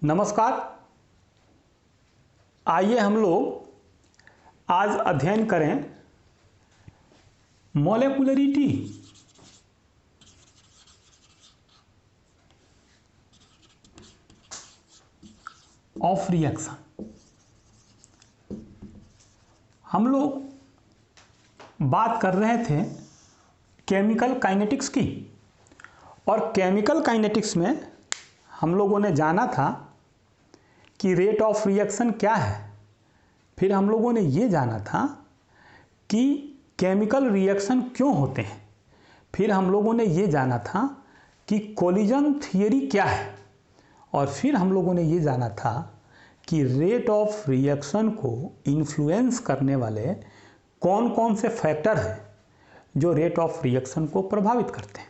नमस्कार। आइए हम लोग आज अध्ययन करें मॉलिक्यूलरिटी ऑफ रिएक्शन। हम लोग बात कर रहे थे केमिकल काइनेटिक्स की, और केमिकल काइनेटिक्स में हम लोगों ने जाना था कि रेट ऑफ रिएक्शन क्या है। फिर हम लोगों ने ये जाना था कि केमिकल रिएक्शन क्यों होते हैं। फिर हम लोगों ने ये जाना था कि कोलिजन थियरी क्या है। और फिर हम लोगों ने ये जाना था कि रेट ऑफ रिएक्शन को इन्फ्लुएंस करने वाले कौन कौन से फैक्टर हैं जो रेट ऑफ रिएक्शन को प्रभावित करते हैं।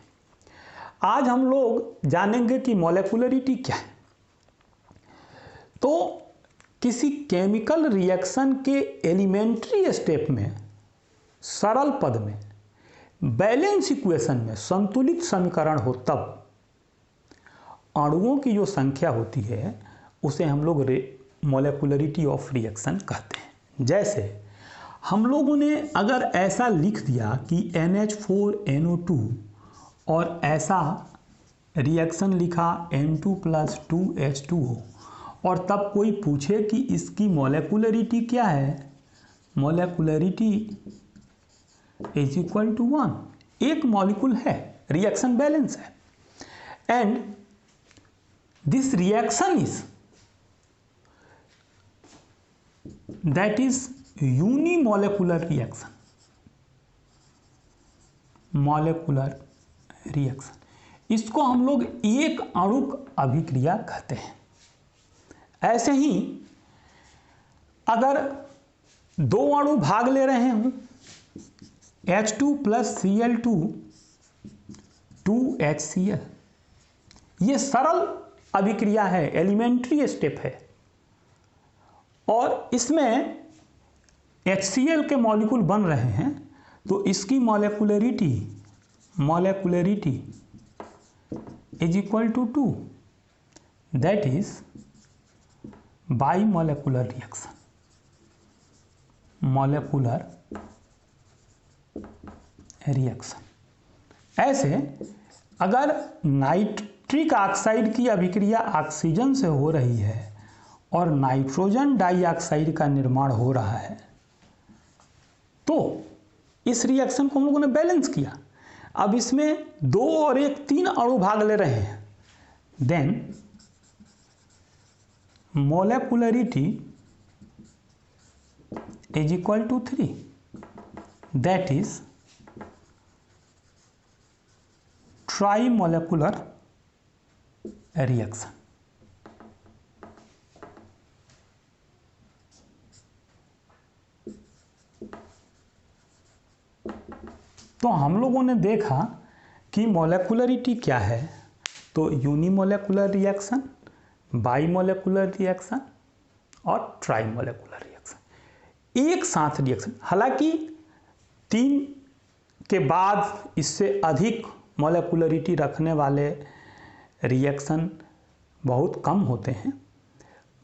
आज हम लोग जानेंगे कि मॉलिक्यूलरिटी क्या है। तो किसी केमिकल रिएक्शन के एलिमेंट्री स्टेप में, सरल पद में, बैलेंस इक्वेशन में, संतुलित समीकरण हो, तब अणुओं की जो संख्या होती है उसे हम लोग मॉलिक्यूलरिटी ऑफ रिएक्शन कहते हैं। जैसे हम लोगों ने अगर ऐसा लिख दिया कि NH4NO2 और ऐसा रिएक्शन लिखा N2 + 2H2O, और तब कोई पूछे कि इसकी मॉलिक्यूलरिटी क्या है, मॉलिक्यूलरिटी इज इक्वल टू 1। एक मॉलिक्यूल है, रिएक्शन बैलेंस है, and this reaction is that is unimolecular reaction. Molecular reaction, इसको हम लोग एक अणुक अभिक्रिया कहते हैं। ऐसे ही अगर दो अणु भाग ले रहे हों, H2 + Cl2 2HCl, ये सरल अभिक्रिया है, एलिमेंट्री स्टेप है, और इसमें HCl के मॉलिक्यूल बन रहे हैं, तो इसकी molecularity is equal to 2, that is bimolecular reaction. Molecular reaction. ऐसे अगर नाइट्रिक ऑक्साइड की अभिक्रिया ऑक्सीजन से हो रही है और नाइट्रोजन डाइऑक्साइड का निर्माण हो रहा है, तो इस रिएक्शन को हम लोगों ने बैलेंस किया। अब इसमें 2 और 1 3 अणु भाग ले रहे हैं, then molecularity is equal to 3, that is trimolecular reaction. तो हम लोगों ने देखा कि मॉलिक्यूलरिटी क्या है। तो यूनिमॉलिक्यूलर रिएक्शन, बाइमॉलिक्यूलर रिएक्शन और ट्राइमॉलिक्यूलर रिएक्शन, एक साथ रिएक्शन। हालांकि 3 के बाद इससे अधिक मॉलिक्यूलरिटी रखने वाले रिएक्शन बहुत कम होते हैं।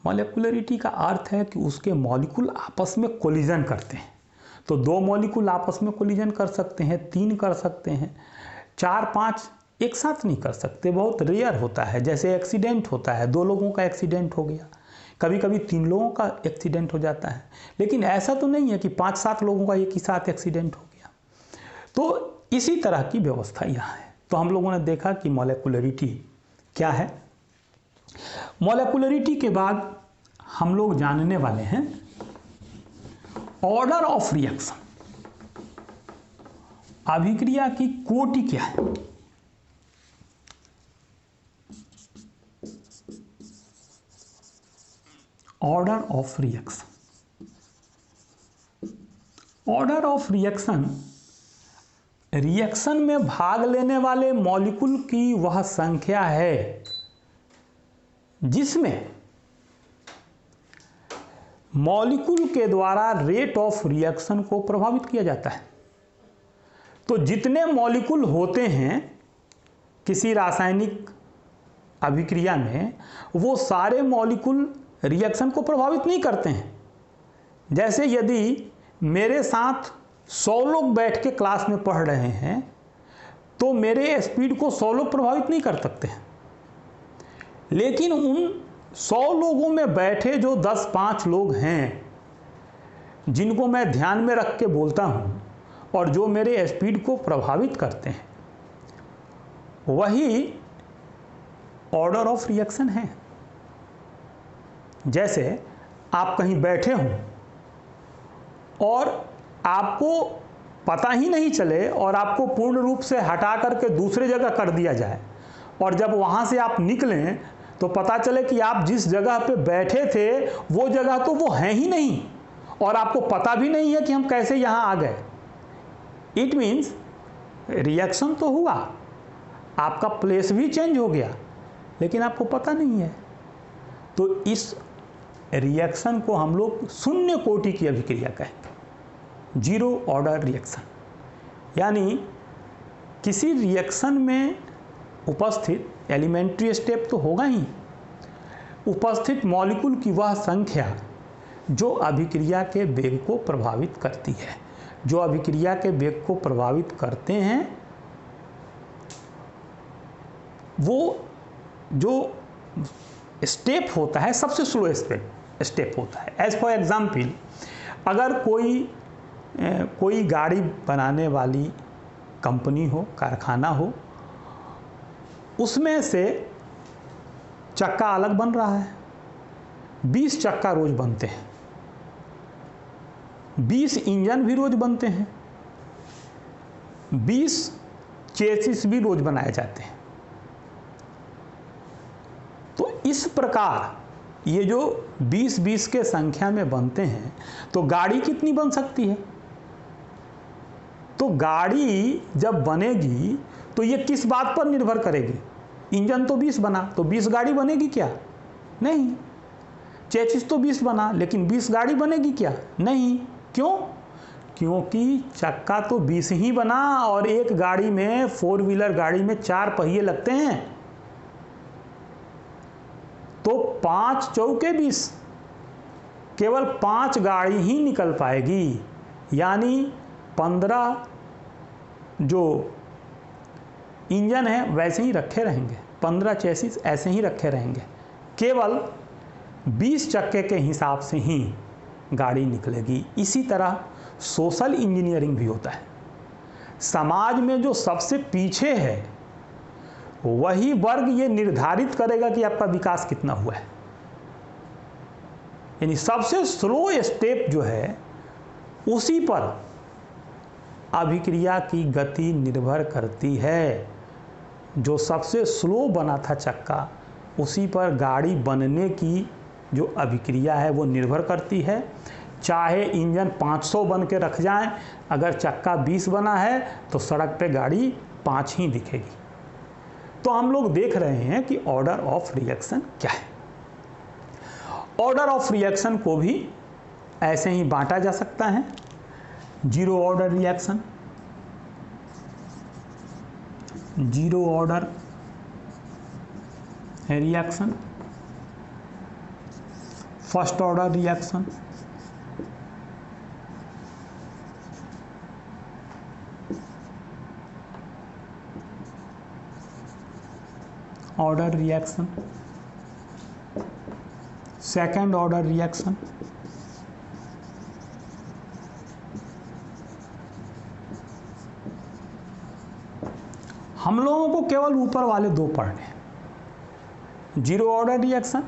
मॉलिक्यूलरिटी का अर्थ है कि उसके मॉलिक्यूल आपस में कोलिजन करते हैं। तो 2 मॉलिक्यूल आपस में कोलिजन कर सकते हैं, 3 कर सकते हैं, 4 5 एक साथ नहीं कर सकते, बहुत रेयर होता है। जैसे एक्सीडेंट होता है, 2 लोगों का एक्सीडेंट हो गया, कभी कभी 3 लोगों का एक्सीडेंट हो जाता है, लेकिन ऐसा तो नहीं है कि 5-7 लोगों का एक ही साथ एक्सीडेंट हो गया। तो इसी तरह की व्यवस्था यहाँ है। तो हम लोगों ने देखा कि मॉलिक्यूलरिटी क्या है। मॉलिक्यूलरिटी के बाद हम लोग जानने वाले हैं ऑर्डर ऑफ रिएक्शन। अभिक्रिया की कोटि क्या है। Order of reaction. Order of reaction, reaction में भाग लेने वाले मॉलिक्यूल की वह संख्या है जिसमें मॉलिक्यूल के द्वारा रेट ऑफ रिएक्शन को प्रभावित किया जाता है। तो जितने मॉलिक्यूल होते हैं किसी रासायनिक अभिक्रिया में वो सारे मॉलिक्यूल रिएक्शन को प्रभावित नहीं करते हैं। जैसे यदि मेरे साथ 100 लोग बैठ के क्लास में पढ़ रहे हैं तो मेरे स्पीड को 100 लोग प्रभावित नहीं कर सकते हैं, लेकिन उन 100 लोगों में बैठे जो 10-5 लोग हैं जिनको मैं ध्यान में रख के बोलता हूँ और जो मेरे स्पीड को प्रभावित करते हैं, वही ऑर्डर ऑफ रिएक्शन है। जैसे आप कहीं बैठे हों और आपको पता ही नहीं चले और आपको पूर्ण रूप से हटा करके दूसरे जगह कर दिया जाए, और जब वहाँ से आप निकलें तो पता चले कि आप जिस जगह पे बैठे थे वो जगह तो वो है ही नहीं, और आपको पता भी नहीं है कि हम कैसे यहाँ आ गए। इट मीन्स रिएक्शन तो हुआ, आपका प्लेस भी चेंज हो गया, लेकिन आपको पता नहीं है। तो इस रिएक्शन को हम लोग शून्य कोटि की अभिक्रिया कहेंगे, जीरो ऑर्डर रिएक्शन। यानी किसी रिएक्शन में उपस्थित एलिमेंट्री स्टेप तो होगा ही, उपस्थित मॉलिक्यूल की वह संख्या जो अभिक्रिया के वेग को प्रभावित करती है। जो अभिक्रिया के वेग को प्रभावित करते हैं वो जो स्टेप होता है सबसे स्लो स्टेप होता है। एज फॉर एग्जाम्पल, अगर कोई गाड़ी बनाने वाली कंपनी हो, कारखाना हो, उसमें से चक्का अलग बन रहा है, 20 चक्का रोज बनते हैं, 20 इंजन भी रोज बनते हैं, 20 चेसिस भी रोज बनाए जाते हैं। तो इस प्रकार ये जो 20-20 के संख्या में बनते हैं, तो गाड़ी कितनी बन सकती है? तो गाड़ी जब बनेगी तो ये किस बात पर निर्भर करेगी? इंजन तो 20 बना तो 20 गाड़ी बनेगी क्या? नहीं। चेसिस तो 20 बना लेकिन 20 गाड़ी बनेगी क्या? नहीं। क्यों? क्योंकि चक्का तो 20 ही बना और एक गाड़ी में, 4 व्हीलर गाड़ी में 4 पहिए लगते हैं, तो 5 चौके 20, केवल 5 गाड़ी ही निकल पाएगी। यानी 15 जो इंजन है वैसे ही रखे रहेंगे, 15 चेसिस ऐसे ही रखे रहेंगे, केवल 20 चक्के के हिसाब से ही गाड़ी निकलेगी। इसी तरह सोशल इंजीनियरिंग भी होता है। समाज में जो सबसे पीछे है वही वर्ग ये निर्धारित करेगा कि आपका विकास कितना हुआ है। यानी सबसे स्लो स्टेप जो है उसी पर अभिक्रिया की गति निर्भर करती है। जो सबसे स्लो बना था चक्का, उसी पर गाड़ी बनने की जो अभिक्रिया है वो निर्भर करती है। चाहे इंजन 500 बन के रख जाएं, अगर चक्का 20 बना है तो सड़क पे गाड़ी 5 ही दिखेगी। तो हम लोग देख रहे हैं कि ऑर्डर ऑफ रिएक्शन क्या है। ऑर्डर ऑफ रिएक्शन को भी ऐसे ही बांटा जा सकता है। Zero order reaction, zero order reaction, first order reaction, order reaction, second order reaction, हम लोगों को केवल ऊपर वाले दो पढ़ने हैं, zero order reaction,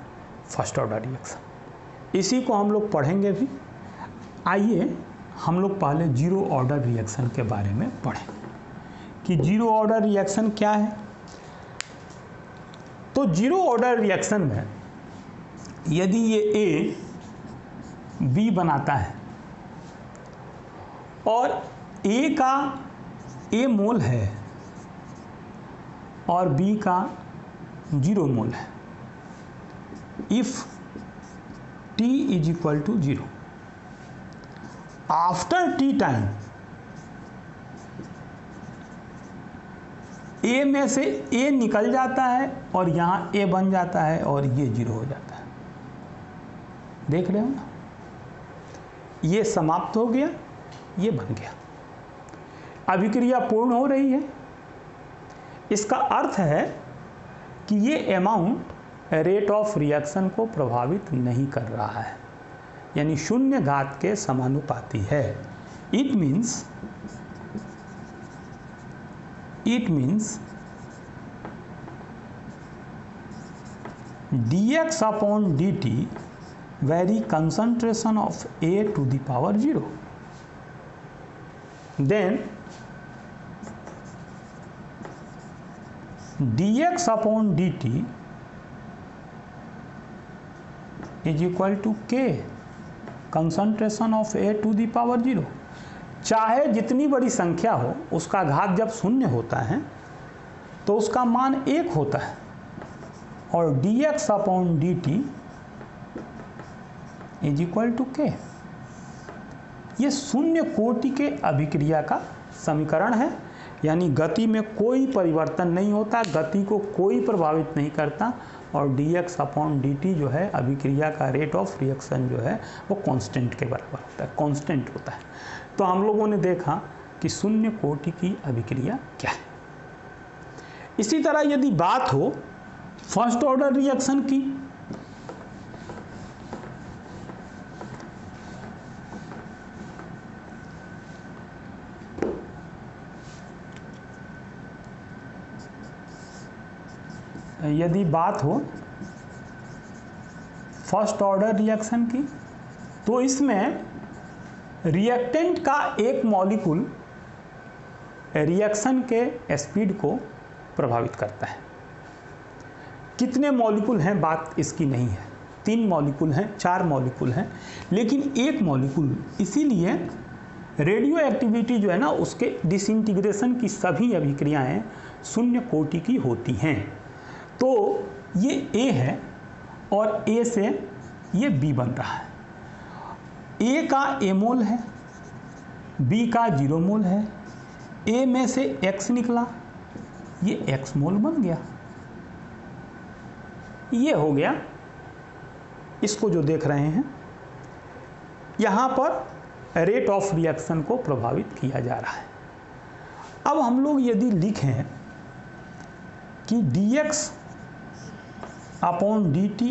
first order reaction. इसी को हम लोग पढ़ेंगे भी। आइए हम लोग पहले जीरो ऑर्डर रिएक्शन के बारे में पढ़ें कि जीरो ऑर्डर रिएक्शन क्या है। तो जीरो ऑर्डर रिएक्शन में यदि ये ए बी बनाता है और ए का ए मोल है और बी का 0 मोल है, if T is equal to 0, after T time A में से ए निकल जाता है और यहाँ ए बन जाता है और ये 0 हो जाता है। देख रहे हो ना, ये समाप्त हो गया, ये बन गया, अभिक्रिया पूर्ण हो रही है। इसका अर्थ है कि ये अमाउंट रेट ऑफ रिएक्शन को प्रभावित नहीं कर रहा है, यानी शून्य घात के समानुपाती है। It means dx upon dt vary concentration of A to the power 0. Then dx upon dt is equal to K concentration of A to the power 0. चाहे जितनी बड़ी संख्या हो, उसका घात जब शून्य होता है तो उसका मान 1 होता है, और dx upon dt is equal to K। ये शून्य कोटि के अभिक्रिया का समीकरण है, यानी गति में कोई परिवर्तन नहीं होता, गति को कोई प्रभावित नहीं करता, और dx अपॉन dt जो है अभिक्रिया का रेट ऑफ रिएक्शन जो है वो कांस्टेंट के बराबर होता है, कांस्टेंट होता है। तो हम लोगों ने देखा कि शून्य कोटि की अभिक्रिया क्या है। इसी तरह यदि बात हो फर्स्ट ऑर्डर रिएक्शन की, यदि बात हो फर्स्ट ऑर्डर रिएक्शन की, तो इसमें रिएक्टेंट का एक मॉलिक्यूल रिएक्शन के स्पीड को प्रभावित करता है। कितने मॉलिक्यूल हैं बात इसकी नहीं है, 3 मॉलिक्यूल हैं, 4 मॉलिक्यूल हैं, लेकिन एक मॉलिक्यूल, इसीलिए रेडियो एक्टिविटी जो है ना उसके डिसइंटीग्रेशन की सभी अभिक्रियाएं शून्य कोटि की होती हैं। तो ये A है और A से ये B बन रहा है। A का A मोल है, B का 0 मोल है, A में से X निकला, ये X मोल बन गया। ये हो गया, इसको जो देख रहे हैं यहाँ पर रेट ऑफ रिएक्शन को प्रभावित किया जा रहा है। अब हम लोग यदि लिखें कि dx upon dt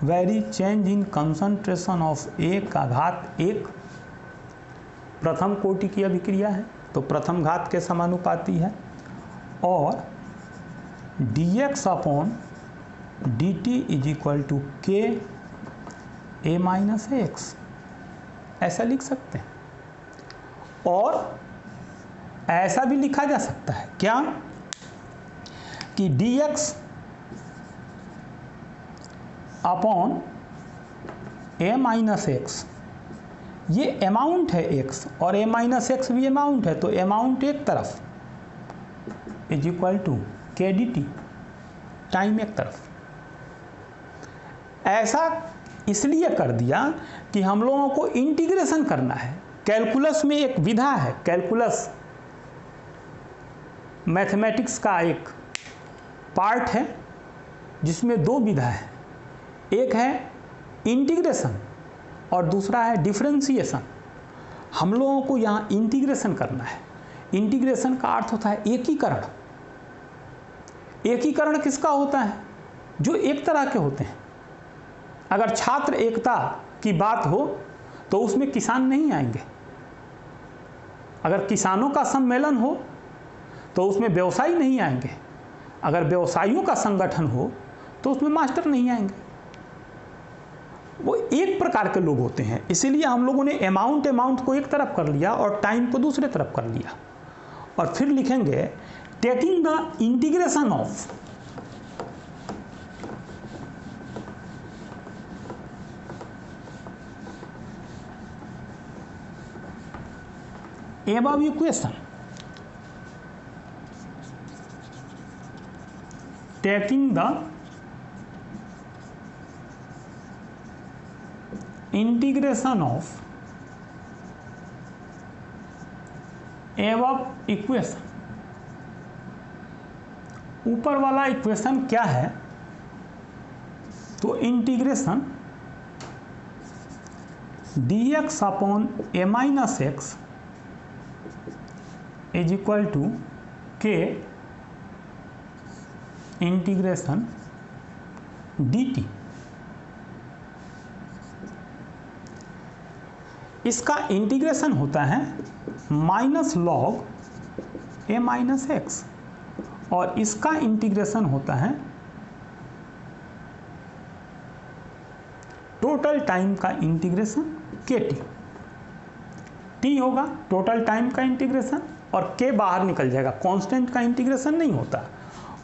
very change in concentration of A का घात 1 प्रथम कोटि की अभिक्रिया है, तो प्रथम घात के समानुपाती है, और dx upon dt is equal to K A minus x, ऐसा लिख सकते हैं। और ऐसा भी लिखा जा सकता है क्या कि dx upon A minus x, ये अमाउंट है x और A माइनस एक्स भी अमाउंट है, तो अमाउंट एक तरफ is equal to K dt, time एक तरफ। ऐसा इसलिए कर दिया कि हम लोगों को इंटीग्रेशन करना है। कैलकुलस में एक विधा है, कैलकुलस मैथमेटिक्स का एक पार्ट है जिसमें 2 विधा है, एक है इंटीग्रेशन और दूसरा है डिफरेंशिएशन। हम लोगों को यहाँ इंटीग्रेशन करना है। इंटीग्रेशन का अर्थ होता है एकीकरण। एकीकरण किसका होता है? जो एक तरह के होते हैं। अगर छात्र एकता की बात हो तो उसमें किसान नहीं आएंगे। अगर किसानों का सम्मेलन हो तो उसमें व्यवसायी नहीं आएंगे। अगर व्यवसायियों का संगठन हो तो उसमें मास्टर नहीं आएंगे। वो एक प्रकार के लोग होते हैं। इसीलिए हम लोगों ने अमाउंट को एक तरफ कर लिया और टाइम को दूसरे तरफ कर लिया, और फिर लिखेंगे taking the integration of above equation, taking the integration of above equation ऊपर वाला इक्वेशन क्या है, तो integration dx upon a minus x is equal to k integration dt। इसका इंटीग्रेशन होता है minus log a minus x और इसका इंटीग्रेशन होता है टोटल टाइम का इंटीग्रेशन kt। t होगा टोटल टाइम का इंटीग्रेशन और k बाहर निकल जाएगा, कांस्टेंट का इंटीग्रेशन नहीं होता,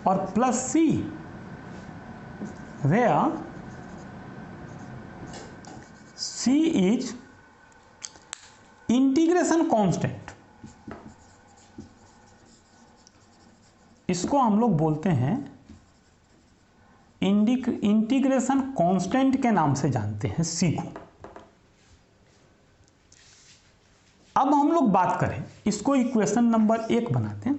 और plus c where c is integration constant. इसको हम लोग बोलते हैं इंटीग्रेशन कांस्टेंट के नाम से जानते हैं c को। अब हम लोग बात करें, इसको इक्वेशन नंबर 1 बनाते हैं।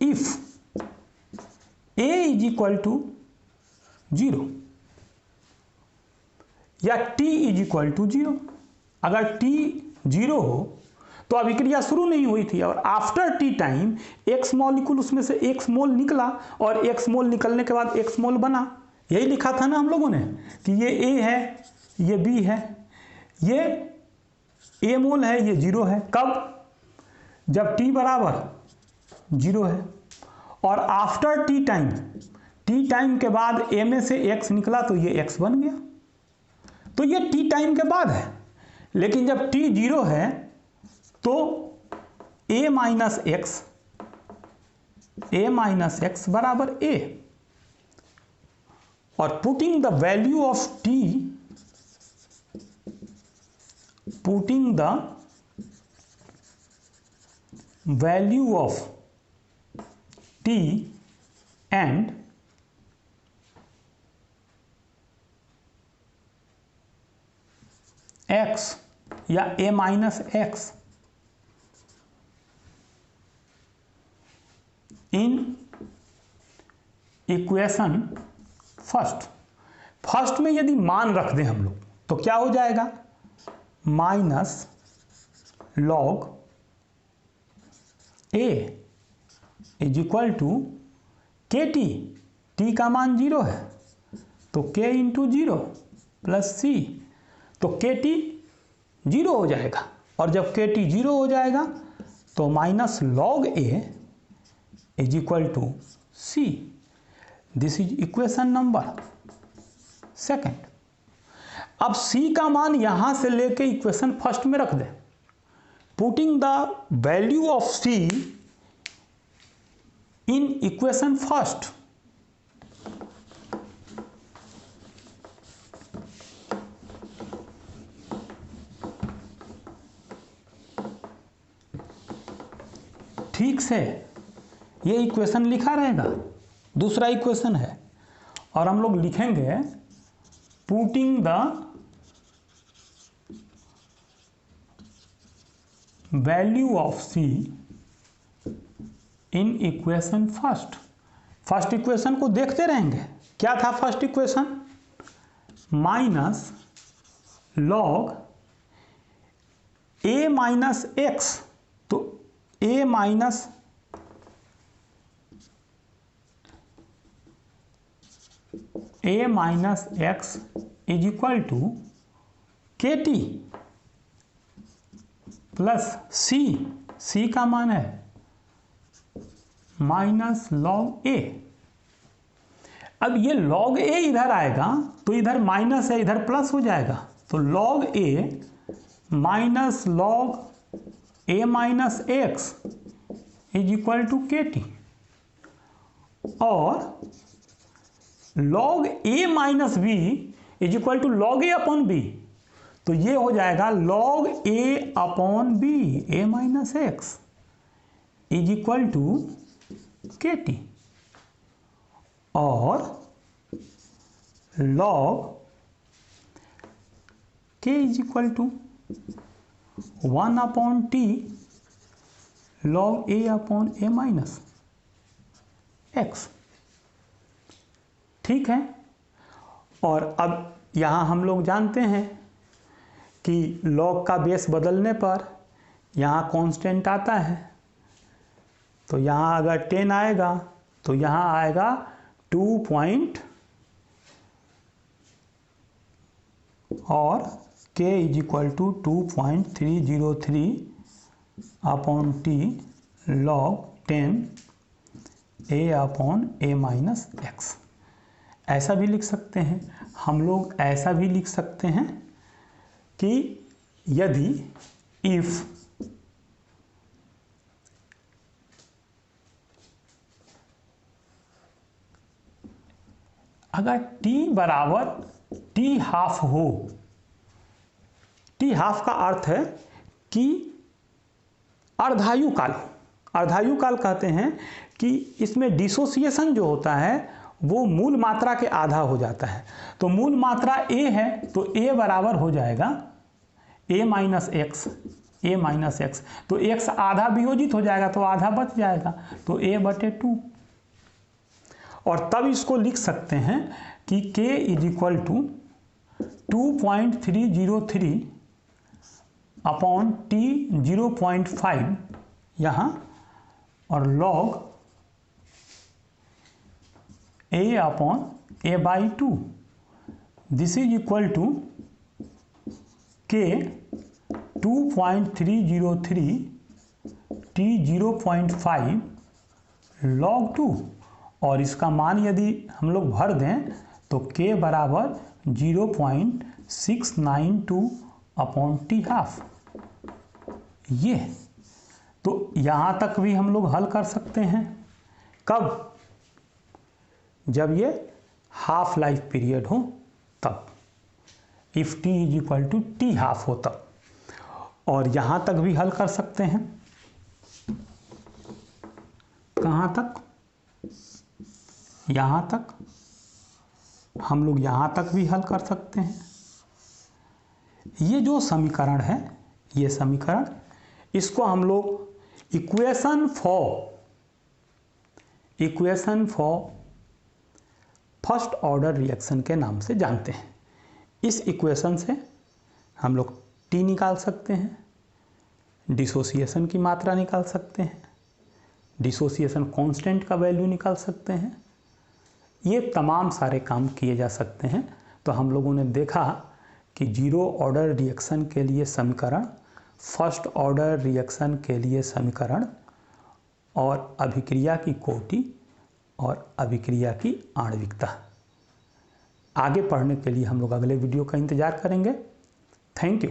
If a is equal to 0 या t इज इक्वल टू 0, अगर t 0 हो तो अभिक्रिया शुरू नहीं हुई थी और after T time x molecule उसमें से x मोल निकला और x मोल निकलने के बाद x मोल बना। यही लिखा था ना हम लोगों ने कि ये A है, ये B है, ये A मोल है, ये 0 है। कब? जब t बराबर 0 है और आफ्टर टी टाइम के बाद A में से x निकला तो ये x बन गया। तो ये टी टाइम के बाद है, लेकिन जब t 0 है तो a माइनस एक्स बराबर a, और putting the value of t and x या a minus x in equation first में यदि मान रख दें हम लोग तो क्या हो जाएगा, minus log a is equal to k t का मान 0 है तो k इंटू 0 प्लस c, तो के टी 0 हो जाएगा, और जब के टी 0 हो जाएगा तो minus log a is equal to c। This is equation number 2। अब c का मान यहां से लेके इक्वेशन फर्स्ट में रख दें, putting the value of c in equation first, ठीक से ये इक्वेशन लिखा रहेगा। दूसरा इक्वेशन है और हम लोग लिखेंगे putting the value of c in equation first equation को देखते रहेंगे। क्या था first equation, minus log a minus x, तो a minus x is equal to k t plus c का मान है माइनस लॉग ए। अब ये लॉग ए इधर आएगा तो इधर माइनस है, इधर प्लस हो जाएगा, तो log a minus log a minus x is equal to k t, और log a minus b is equal to log a upon b, तो ये हो जाएगा log a upon b, a minus x is equal to k t, और log k is equal to 1 upon t log a upon a minus x. ठीक है, और अब यहाँ हम लोग जानते हैं कि log का बेस बदलने पर यहाँ कांस्टेंट आता है, तो यहाँ अगर 10 आएगा तो यहाँ आएगा 2 पॉइंट और k is equal to 2.303 upon t log 10 a upon a minus x. ऐसा भी लिख सकते हैं हम लोग, ऐसा भी लिख सकते हैं कि यदि इफ अगर t बराबर t हाफ हो, t हाफ का अर्थ है कि अर्धायु काल। अर्धायु काल कहते हैं कि इसमें डिसोसिएशन जो होता है वो मूल मात्रा के आधा हो जाता है। तो मूल मात्रा a है तो a बराबर हो जाएगा a minus x, a minus x, तो x आधा वियोजित हो जाएगा तो आधा बच जाएगा, तो a/2। और तब इसको लिख सकते हैं कि k is equal to 2.303 upon t 0.5 यहाँ, और log a अपॉन a/2 this is equal to k 2.303 t 0.5 log 2, और इसका मान यदि हम लोग भर दें तो k बराबर 0.692 अपॉन टी हाफ। ये तो यहाँ तक भी हम लोग हल कर सकते हैं। कब? जब ये हाफ लाइफ पीरियड हो तब, if t is equal to t half हो तब। और यहाँ तक भी हल कर सकते हैं। कहाँ तक? यहाँ तक। हम लोग यहाँ tक भी हल कर सकते हैं। ये जो समीकरण है, ये समीकरण, इसको हम लोग equation for first order reaction के नाम से जानते हैं। इस इक्वेशन से हम लोग t निकाल सकते हैं, डिसोसिएशन की मात्रा निकाल सकते हैं, डिसोसिएशन कांस्टेंट का वैल्यू निकाल सकते हैं। ये तमाम सारे काम किए जा सकते हैं। तो हम लोगों ने देखा कि जीरो ऑर्डर रिएक्शन के लिए समीकरण, फर्स्ट ऑर्डर रिएक्शन के लिए समीकरण, और अभिक्रिया की कोटि और अभिक्रिया की आणविकता। आगे पढ़ने के लिए हम लोग अगले वीडियो का इंतज़ार करेंगे। Thank you.